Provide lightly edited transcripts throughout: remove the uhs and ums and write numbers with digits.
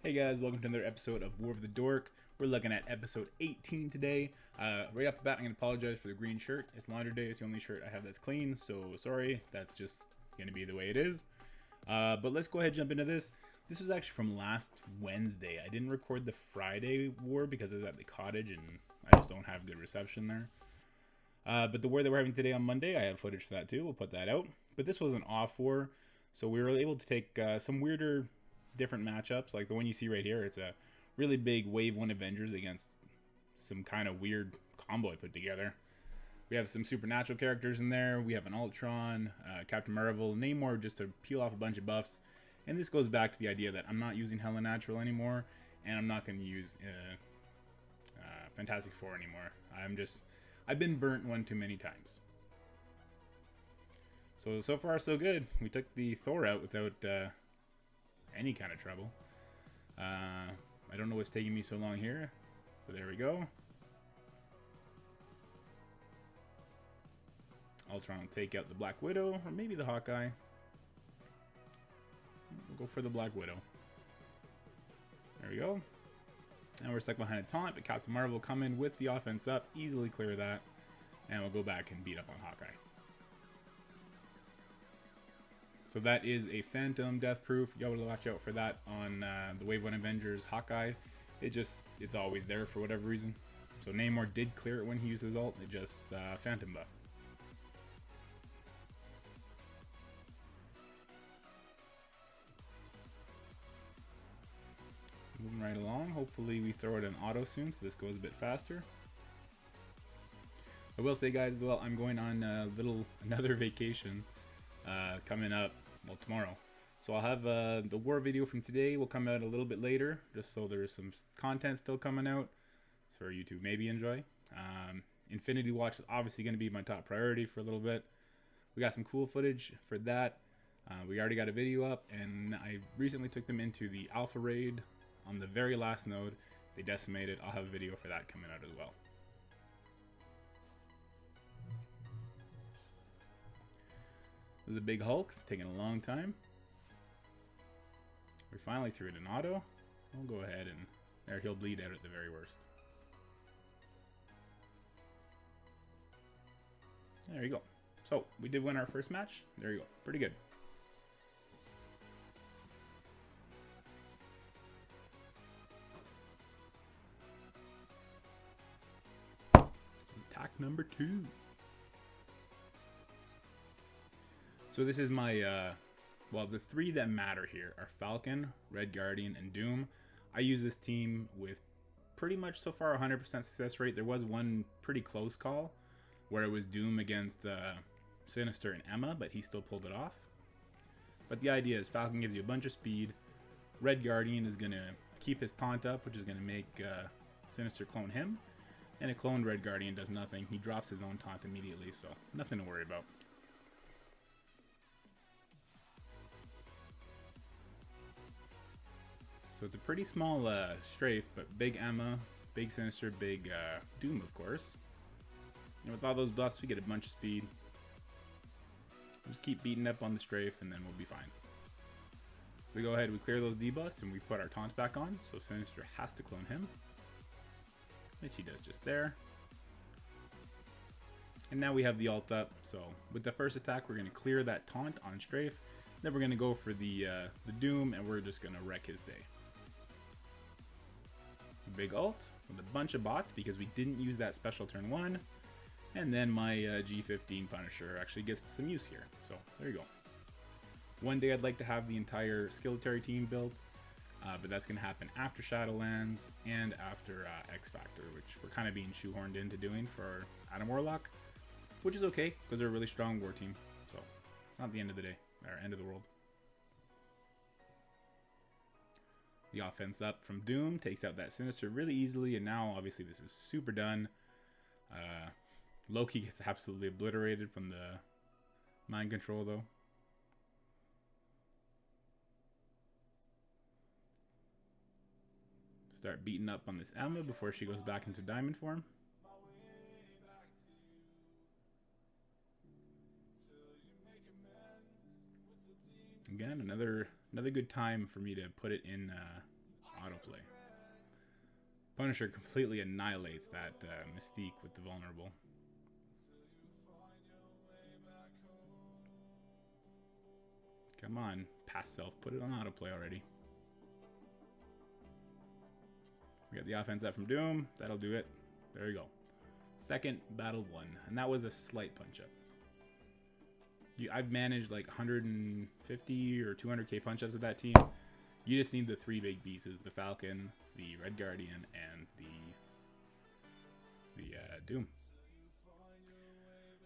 Hey guys, welcome to another episode of War of the Dork. We're looking at episode 18 today. Right off the bat, I'm going to apologize for the green shirt. It's laundry day. It's the only shirt I have that's clean, so sorry. That's just going to be the way it is. But let's go ahead and jump into this. This was actually from last Wednesday. I didn't record the Friday war because I was at the cottage and I just don't have good reception there. But the war that we're having today on Monday, I have footage for that too. We'll put that out. But this was an off war, so we were able to take some weirder different matchups, like the one you see right here. It's a really big wave 1 Avengers against some kind of weird combo I put together. We have some supernatural characters in there. We have an Ultron, Captain Marvel, Namor, just to peel off a bunch of buffs. And this goes back to the idea that I'm not using Hella Natural anymore, and I'm not going to use Fantastic Four anymore. I've been burnt one too many times. So far so good. We took the Thor out without any kind of trouble. I don't know what's taking me so long here, but there we go. Ultron will take out the Black Widow, or maybe the Hawkeye. We'll go for the Black Widow. There we go. And we're stuck behind a taunt, but Captain Marvel will come in with the offense up, easily clear that, and we'll go back and beat up on Hawkeye. So that is a Phantom Death Proof. You gotta watch out for that on the Wave 1 Avengers Hawkeye. It's always there for whatever reason. So Namor did clear it when he used his ult. It just Phantom buff. So moving right along. Hopefully we throw it in auto soon, so this goes a bit faster. I will say, guys, as well, I'm going on another vacation coming up. Well, tomorrow. So I'll have the war video from today will come out a little bit later, just so there's some content still coming out for you to maybe enjoy. Infinity Watch is obviously going to be my top priority for a little bit. We got some cool footage for that. We already got a video up, and I recently took them into the Alpha Raid on the very last node. They decimated. I'll have a video for that coming out as well. This is a big Hulk. It's taking a long time. We finally threw it in auto. We'll go ahead and there he'll bleed out at the very worst. There you go. So we did win our first match. There you go. Pretty good. Attack number 2. So this is my, well, the 3 that matter here are Falcon, Red Guardian, and Doom. I use this team with pretty much so far 100% success rate. There was one pretty close call where it was Doom against Sinister and Emma, but he still pulled it off. But the idea is Falcon gives you a bunch of speed. Red Guardian is going to keep his taunt up, which is going to make Sinister clone him. And a cloned Red Guardian does nothing. He drops his own taunt immediately, so nothing to worry about. So it's a pretty small strafe, but big Emma, big Sinister, big Doom, of course. And with all those buffs, we get a bunch of speed. Just keep beating up on the strafe, and then we'll be fine. So we go ahead, we clear those debuffs, and we put our taunts back on. So Sinister has to clone him, which he does just there. And now we have the ult up. So with the first attack, we're going to clear that taunt on strafe. Then we're going to go for the Doom, and we're just going to wreck his day. Big ult with a bunch of bots because we didn't use that special turn 1. And then my G15 Punisher actually gets some use here. So there you go. One day I'd like to have the entire Skeleton team built, but that's going to happen after Shadowlands and after X Factor, which we're kind of being shoehorned into doing for Adam Warlock, which is okay because they're a really strong war team. So not the end of the day, or end of the world. The offense up from Doom takes out that Sinister really easily, and now obviously this is super done. Loki gets absolutely obliterated from the mind control though. Start beating up on this Emma before she goes back into diamond form. Again, another good time for me to put it in autoplay. Punisher completely annihilates that Mystique with the vulnerable. Come on, past self, put it on autoplay already. We got the offense up from Doom. That'll do it. There you go. Second battle won, and that was a slight punch up. I've managed like 150 or 200k punch ups with that team. You just need the three big pieces: the Falcon, the Red Guardian, and the Doom.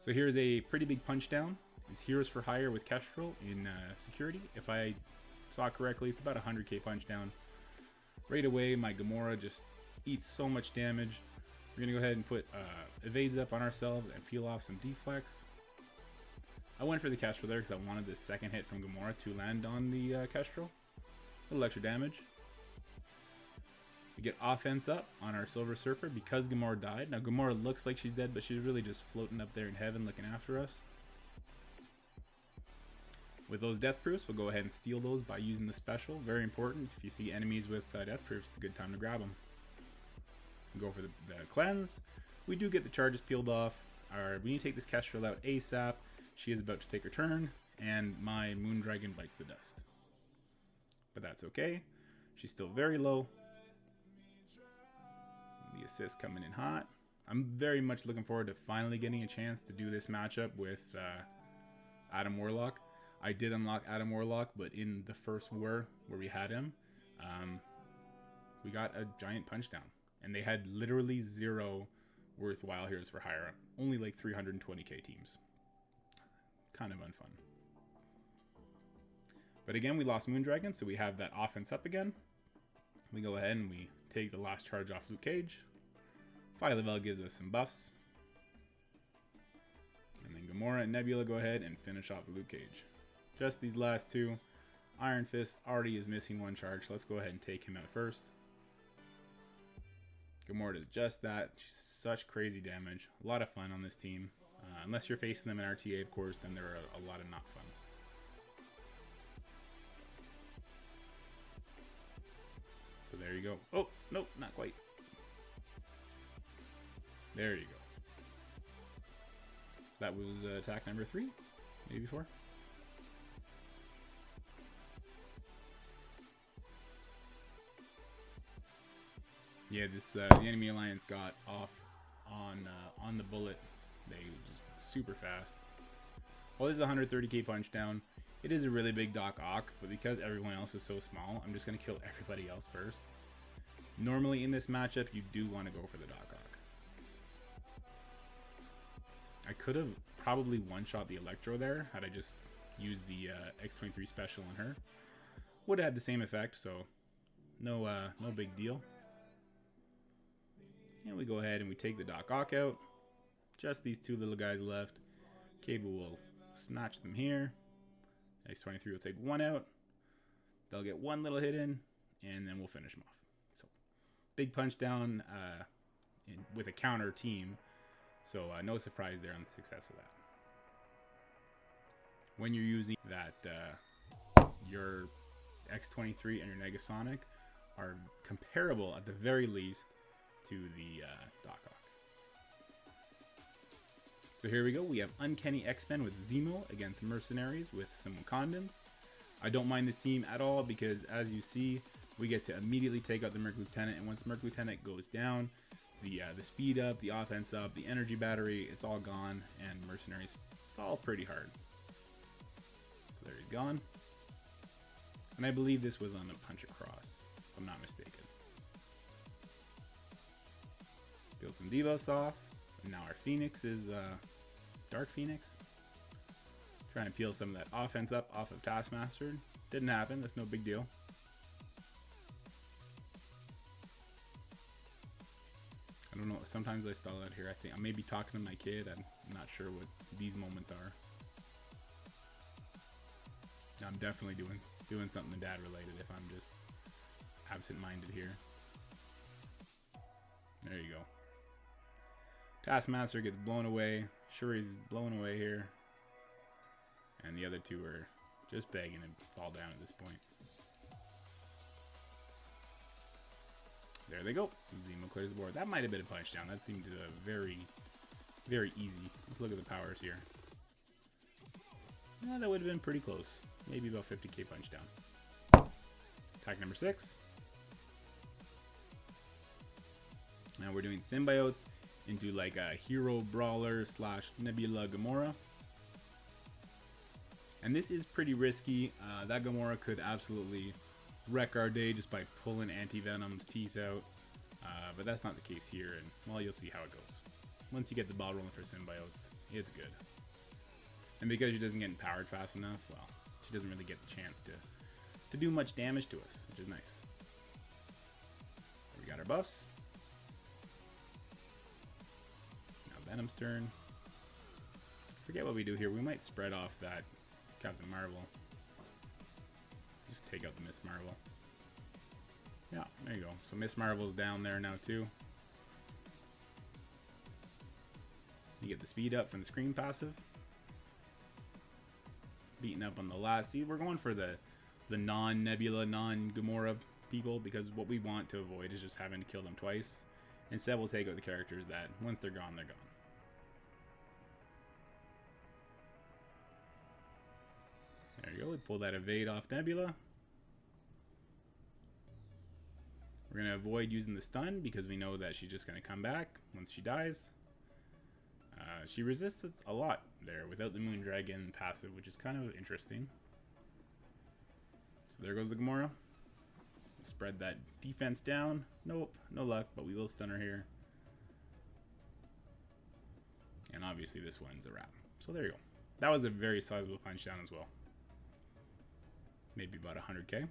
So here's a pretty big punch down. It's Heroes for Hire with Kestrel in security. If I saw correctly, it's about 100k punch down. Right away, my Gamora just eats so much damage. We're going to go ahead and put evades up on ourselves and peel off some deflects. I went for the Kestrel there because I wanted the second hit from Gamora to land on the Kestrel. A little extra damage. We get offense up on our Silver Surfer because Gamora died. Now Gamora looks like she's dead, but she's really just floating up there in heaven looking after us. With those death proofs, we'll go ahead and steal those by using the special. Very important. If you see enemies with death proofs, it's a good time to grab them. Go for the cleanse. We do get the charges peeled off. We need to take this Kestrel out ASAP. She is about to take her turn, and my Moondragon bites the dust. But that's okay. She's still very low. The assist coming in hot. I'm very much looking forward to finally getting a chance to do this matchup with Adam Warlock. I did unlock Adam Warlock, but in the first war where we had him, we got a giant punch down. And they had literally zero worthwhile Heroes for Hire. Only like 320k teams. Kind of unfun. But again, we lost Moondragon, so we have that offense up again. We go ahead and we take the last charge off Luke Cage. Phyla-Vell gives us some buffs. And then Gamora and Nebula go ahead and finish off Luke Cage. Just these last two. Iron Fist already is missing one charge, so let's go ahead and take him out first. Gamora does just that. She's such crazy damage. A lot of fun on this team. Unless you're facing them in RTA, of course, then they're a lot of not fun. So there you go. Oh, nope, not quite. There you go. That was attack number 3, maybe 4. Yeah, this the enemy alliance got off on the bullet. They just super fast. Well, this is a 130k punch down. It is a really big Doc Ock, but because everyone else is so small, I'm just gonna kill everybody else first. Normally in this matchup, you do want to go for the Doc Ock. I could have probably one-shot the Electro there had I just used the X23 special on her. Would have had the same effect, so no big deal. And we go ahead and we take the Doc Ock out. Just these two little guys left. Cable will snatch them here. X23 will take one out. They'll get one little hit in, and then we'll finish them off. So big punch down with a counter team. So no surprise there on the success of that. When you're using that, your X23 and your Negasonic are comparable at the very least to the Doc Ock. So here we go. We have Uncanny Axmen with Zemo against Mercenaries with some Wakandans. I don't mind this team at all because, as you see, we get to immediately take out the Merc Lieutenant, and once Merc Lieutenant goes down, the speed up, the offense up, the energy battery, it's all gone, and Mercenaries fall pretty hard. So there he's gone. And I believe this was on a punch across, if I'm not mistaken. Peel some debuffs off. And now our Phoenix is Dark Phoenix. Trying to peel some of that offense up off of Taskmaster. Didn't happen. That's no big deal. I don't know. Sometimes I stall out here. I think I may be talking to my kid. I'm not sure what these moments are. I'm definitely doing something dad related if I'm just absent-minded here. There you go. Taskmaster gets blown away. Shuri's blown away here. And the other two are just begging to fall down at this point. There they go. Zemo clears the board. That might have been a punch down. That seemed very, very easy. Let's look at the powers here. Yeah, that would have been pretty close. Maybe about 50k punch down. Attack number 6. Now we're doing Symbiotes into like a hero brawler / Nebula Gamora. And this is pretty risky. That Gamora could absolutely wreck our day just by pulling Anti-Venom's teeth out. But that's not the case here, and well, you'll see how it goes. Once you get the ball rolling for Symbiotes, it's good. And because she doesn't get empowered fast enough, well, she doesn't really get the chance to do much damage to us, which is nice. We got our buffs. Now Venom's turn. Forget what we do here. We might spread off that Captain Marvel. Just take out the Miss Marvel. Yeah, there you go. So Miss Marvel's down there now too. You get the speed up from the Scream passive. Beating up on the last. See, we're going for the non-Nebula, non-Gamora people, because what we want to avoid is just having to kill them twice. Instead, we'll take out the characters that, once they're gone, they're gone. There you go. We pull that evade off Nebula. We're going to avoid using the stun because we know that she's just going to come back once she dies. She resists a lot there without the Moondragon passive, which is kind of interesting. So there goes the Gamora. Spread that defense down. Nope, no luck, but we will stun her here. And obviously this one's a wrap. So there you go. That was a very sizable punch down as well. Maybe about 100k.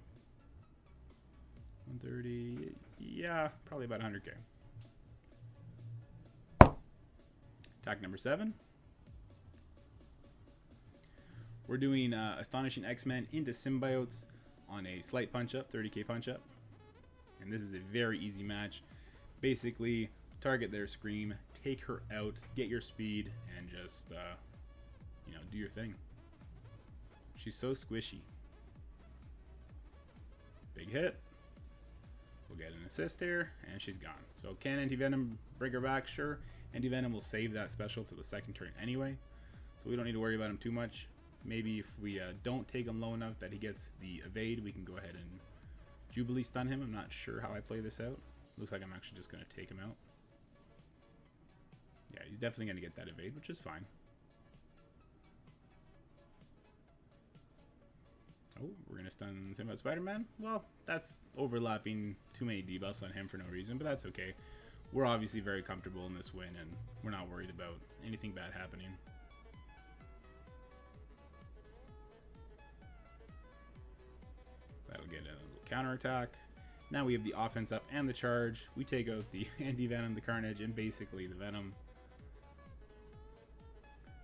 130, yeah, probably about 100k. Attack number 7. We're doing Astonishing X-Men into Symbiotes on a slight punch up, 30k punch up. And this is a very easy match. Basically, target their Scream, take her out, get your speed, and just, you know, do your thing. She's so squishy. Big hit. We'll get an assist here, and she's gone. So can Anti-Venom bring her back? Sure. Anti-Venom will save that special to the second turn anyway, so we don't need to worry about him too much. Maybe if we don't take him low enough that he gets the evade, we can go ahead and Jubilee stun him. I'm not sure how I play this out. Looks like I'm actually just going to take him out. Yeah, he's definitely going to get that evade, which is fine. Oh, we're going to stun Symbiote Spider-Man? Well, that's overlapping too many debuffs on him for no reason, but that's okay. We're obviously very comfortable in this win, and we're not worried about anything bad happening. That'll get a little counterattack. Now we have the offense up and the charge. We take out the Anti-Venom, the Carnage, and basically the Venom.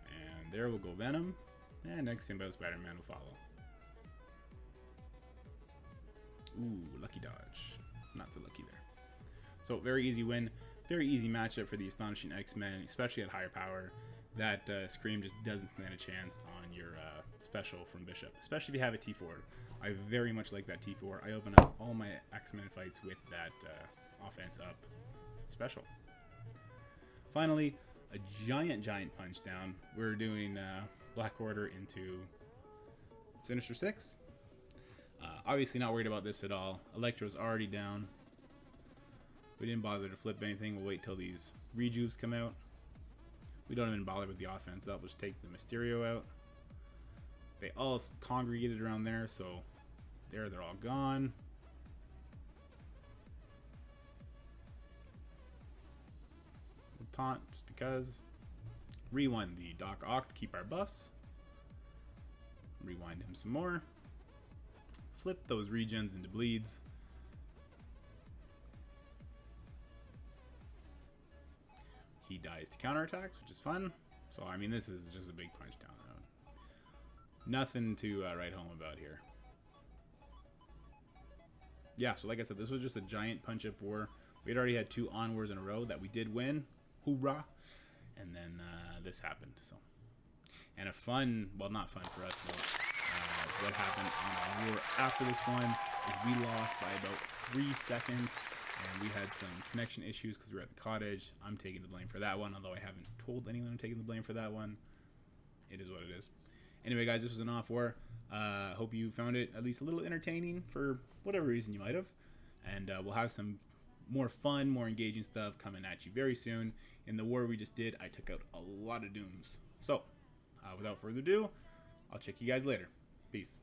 And there will go Venom. And next Symbiote Spider-Man will follow. Ooh, lucky dodge. Not so lucky there. So very easy win. Very easy matchup for the Astonishing X-Men, especially at higher power. That Scream just doesn't stand a chance on your special from Bishop, especially if you have a T4. I very much like that T4. I open up all my X-Men fights with that offense up special. Finally, a giant punch down. We're doing Black Order into Sinister Six. Obviously not worried about this at all. Electro's already down. We didn't bother to flip anything. We'll wait till these rejuves come out. We don't even bother with the offense. That'll just take the Mysterio out. They all congregated around there, so there they're all gone. We'll taunt just because. Rewind the Doc Ock to keep our buffs. Rewind him some more. Flip those regens into bleeds. He dies to counterattacks, which is fun. So, I mean, this is just a big punch down. Nothing to write home about here. Yeah, so like I said, this was just a giant punch-up war. We had already had 2 onwards in a row that we did win. Hoorah! And then this happened. So, and a fun, well, not fun for us, but what happened on our war after this one is we lost by about 3 seconds. and we had some connection issues because we were at the cottage. I'm taking the blame for that one, although I haven't told anyone I'm taking the blame for that one. It is what it is. Anyway, guys, this was an off war. Hope you found it at least a little entertaining for whatever reason you might have. And we'll have some more fun, more engaging stuff coming at you very soon. In the war we just did, I took out a lot of Dooms. So, without further ado, I'll check you guys later. Peace.